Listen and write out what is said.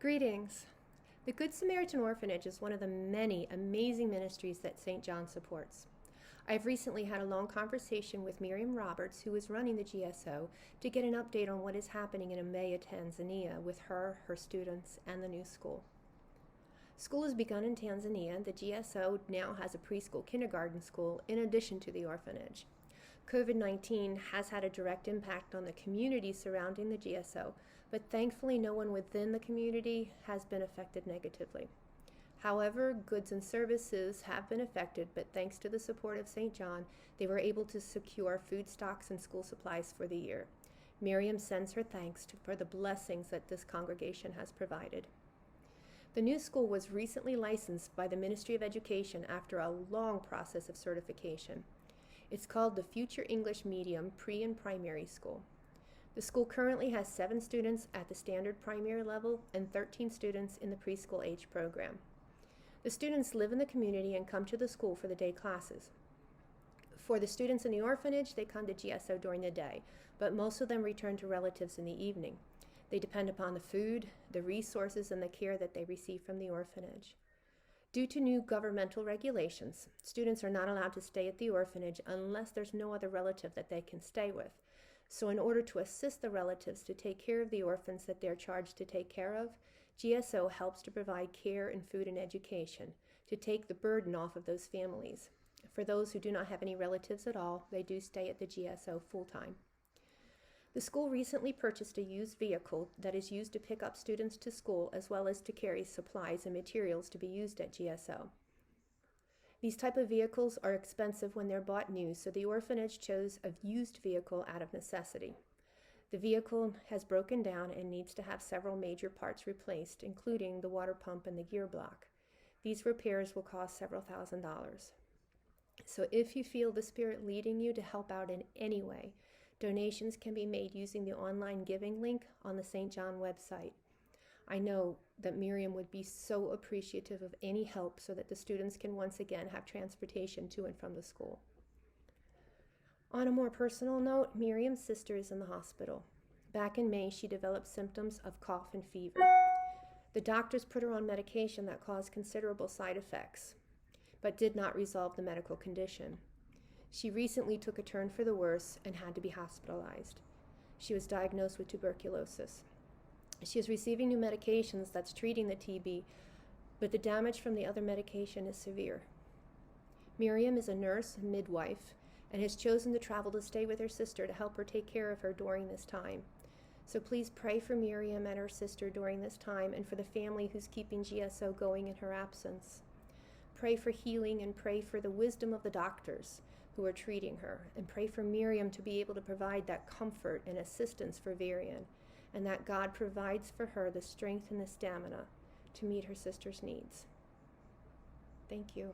Greetings. The Good Samaritan Orphanage is one of the many amazing ministries that St. John supports. I've recently had a long conversation with Miriam Roberts, who is running the GSO, to get an update on what is happening in Mbeya, Tanzania with her students, and the new school. School has begun in Tanzania. The GSO now has a preschool kindergarten school in addition to the orphanage. COVID-19 has had a direct impact on the community surrounding the GSO, but thankfully no one within the community has been affected negatively. However, goods and services have been affected, but thanks to the support of St. John, they were able to secure food stocks and school supplies for the year. Miriam sends her thanks for the blessings that this congregation has provided. The new school was recently licensed by the Ministry of Education after a long process of certification. It's called the Future English Medium Pre- and Primary School. The school currently has 7 students at the standard primary level and 13 students in the preschool age program. The students live in the community and come to the school for the day classes. For the students in the orphanage, they come to GSO during the day, but most of them return to relatives in the evening. They depend upon the food, the resources, and the care that they receive from the orphanage. Due to new governmental regulations, students are not allowed to stay at the orphanage unless there's no other relative that they can stay with. So in order to assist the relatives to take care of the orphans that they're charged to take care of, GSO helps to provide care and food and education to take the burden off of those families. For those who do not have any relatives at all, they do stay at the GSO full-time. The school recently purchased a used vehicle that is used to pick up students to school as well as to carry supplies and materials to be used at GSO. These type of vehicles are expensive when they're bought new, so the orphanage chose a used vehicle out of necessity. The vehicle has broken down and needs to have several major parts replaced, including the water pump and the gear block. These repairs will cost several $1,000s. So if you feel the Spirit leading you to help out in any way, donations can be made using the online giving link on the St. John website. I know that Miriam would be so appreciative of any help so that the students can once again have transportation to and from the school. On a more personal note, Miriam's sister is in the hospital. Back in May, she developed symptoms of cough and fever. The doctors put her on medication that caused considerable side effects, but did not resolve the medical condition. She recently took a turn for the worse and had to be hospitalized. She was diagnosed with tuberculosis. She is receiving new medications that's treating the TB, but the damage from the other medication is severe. Miriam is a nurse, midwife, and has chosen to travel to stay with her sister to help her take care of her during this time. So please pray for Miriam and her sister during this time and for the family who's keeping GSO going in her absence. Pray for healing and pray for the wisdom of the doctors who are treating her, and pray for Miriam to be able to provide that comfort and assistance for Varian, and that God provides for her the strength and the stamina to meet her sister's needs. Thank you.